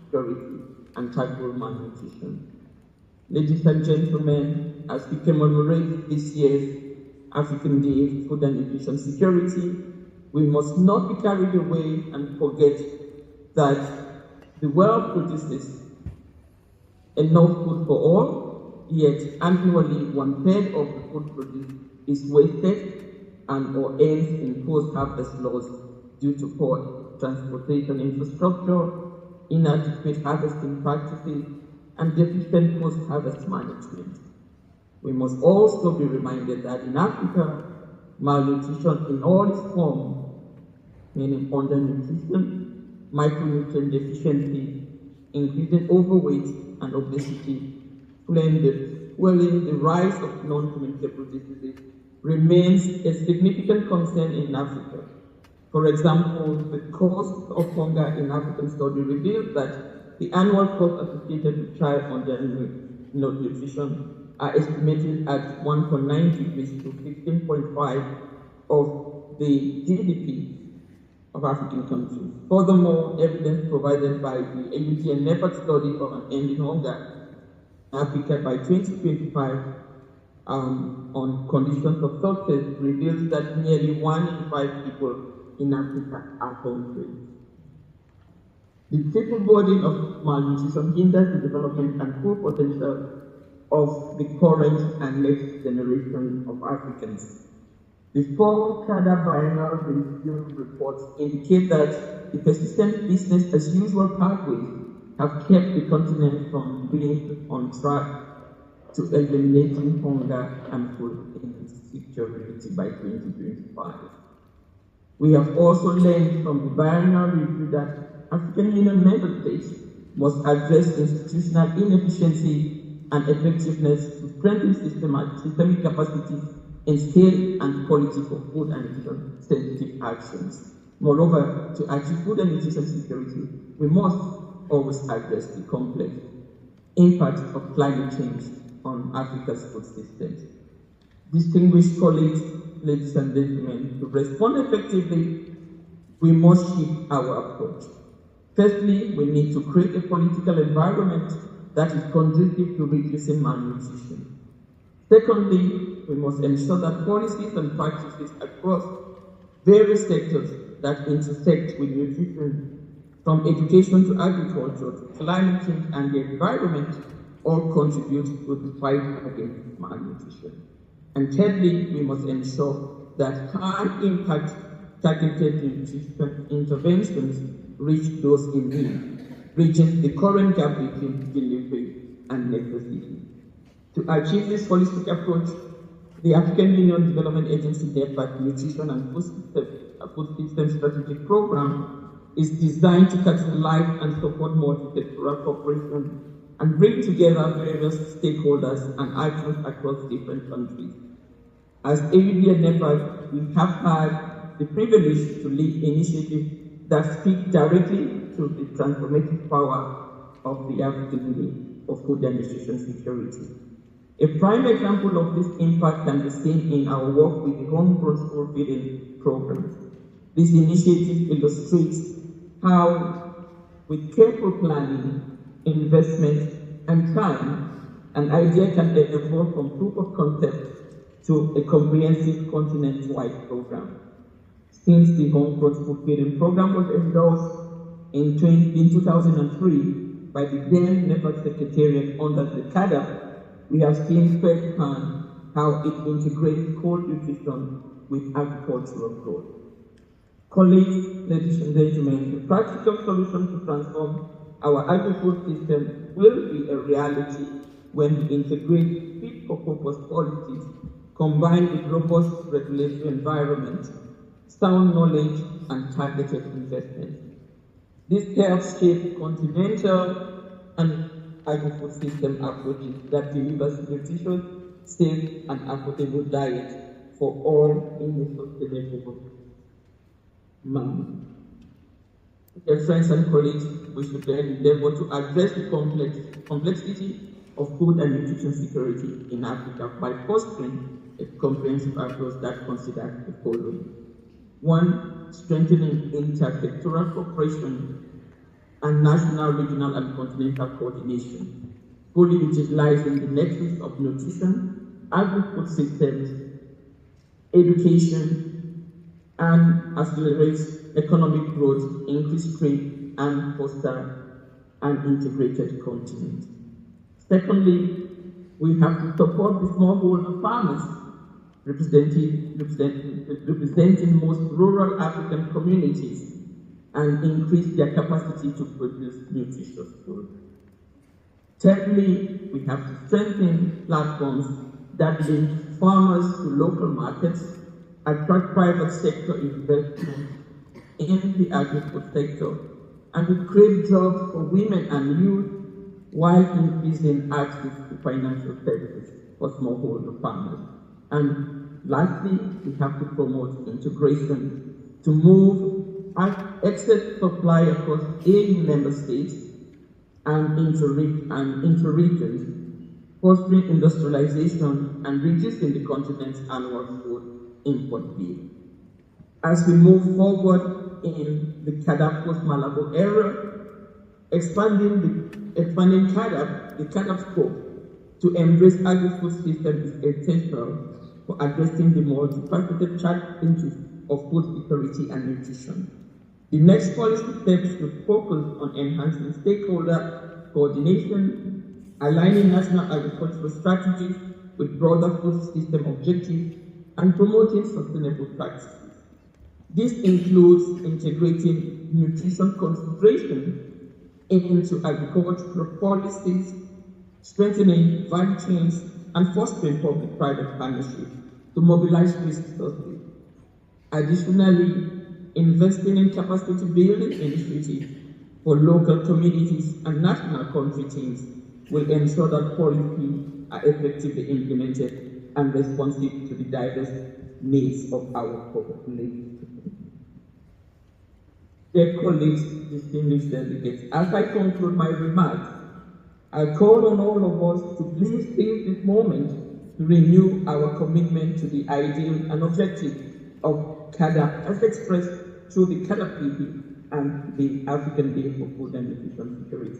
security and tackle malnutrition. Ladies and gentlemen, as we commemorate this year's African Day of Food and Nutrition Security, we must not be carried away and forget that the world produces enough food for all, yet annually 1/3 of the food produced is wasted and or ends in post-harvest loss due to poor transportation infrastructure, inadequate harvesting practices, and deficient post-harvest management. We must also be reminded that in Africa, malnutrition in all its forms, meaning undernutrition, micronutrient deficiency, increasing overweight and obesity, fueling the rise of non-communicable diseases, remains a significant concern in Africa. For example, the cause of hunger in African study reveals that the annual costs associated with child undernutrition are estimated at 1.9 degrees to 15.5 of the GDP of African countries. Furthermore, evidence provided by the AUDA-NEPAD study on ending hunger in Africa by 2025 on conditions of success reveals that nearly 1 in 5 people in Africa are hungry. The triple burden of malnutrition hinders the development and full potential of the current and next generation of Africans. The 4 CAADP biennial review reports indicate that the persistent business as usual pathways have kept the continent from being on track to eliminating hunger and food insecurity by 2025. We have also learned from the biennial review that African Union member states must address institutional inefficiency and effectiveness to strengthen systemic capacities in scale and quality for food and nutrition sensitive actions. Moreover, to achieve food and nutrition security, we must always address the complex impact of climate change on Africa's food systems. Distinguished colleagues, ladies and gentlemen, to respond effectively, we must shift our approach. Firstly, we need to create a political environment that is conducive to reducing malnutrition. Secondly, we must ensure that policies and practices across various sectors that intersect with nutrition, from education to agriculture to climate change and the environment, all contribute to the fight against malnutrition. And thirdly, we must ensure that high-impact targeted nutrition interventions reach those in need, bridging the current gap between delivery and necessity. To achieve this holistic approach, the African Union Development Agency NEPAD Nutrition and Food System Strategic Program is designed to catalyze and support multi-sectoral cooperation and bring together various stakeholders and actors across different countries. As AUDA-NEPAD, we have had the privilege to lead initiatives that speak directly to the transformative power of the African Day of Food and Nutrition Security. A prime example of this impact can be seen in our work with the homegrown school feeding programs. This initiative illustrates how, with careful planning, investment, and time, an idea can evolve from proof of concept to a comprehensive continent-wide program. Since the homegrown school feeding program was endorsed in 2003 by the then NEPAD Secretariat under the CAADP, we have seen firsthand how it integrates cold nutrition with agricultural growth. Colleagues, ladies and gentlemen, the practical solution to transform our agri-food system will be a reality when we integrate fit-for-purpose policies combined with robust regulatory environment, sound knowledge, and targeted investment. This helps shape continental and agri-food system approaches that delivers nutritious, safe, and affordable diet for all in a sustainable manner. Dear friends and colleagues, we should then endeavor to address the complexity of food and nutrition security in Africa by fostering a comprehensive approach that considers the following. 1. Strengthening intersectoral cooperation and national, regional, and continental coordination, fully utilizing the nexus of nutrition, agri-food systems, education, and accelerate economic growth, increase trade, and foster an integrated continent. Secondly, we have to support the smallholder farmers representing most rural African communities and increase their capacity to produce nutritious food. Thirdly, we have to strengthen platforms that link farmers to local markets, attract private sector investment in the agri-food sector, and to create jobs for women and youth while increasing access to financial services for smallholder farmers. And lastly, we have to promote integration to move excess supply across AU member states and inter-regions, fostering industrialization and reducing the continent's annual food import bill. As we move forward in the CAADP post-Malabo era, expanding CAADP, the CAADP scope to embrace agri-food system is essential for addressing the multifaceted challenges of food security and nutrition. The next policy steps should focus on enhancing stakeholder coordination, aligning national agricultural strategies with broader food system objectives, and promoting sustainable practices. This includes integrating nutrition consideration into agricultural policies, strengthening value chains, and fostering public-private partnerships to mobilize resources. Additionally, investing in capacity building initiatives for local communities and national country teams will ensure that policies are effectively implemented and responsive to the diverse needs of our population. Dear colleagues, distinguished delegates, as I conclude my remarks, I call on all of us to please take this moment to renew our commitment to the ideal and objective of CAADP as expressed through the CAADP and the African Day for Food and Nutrition Security.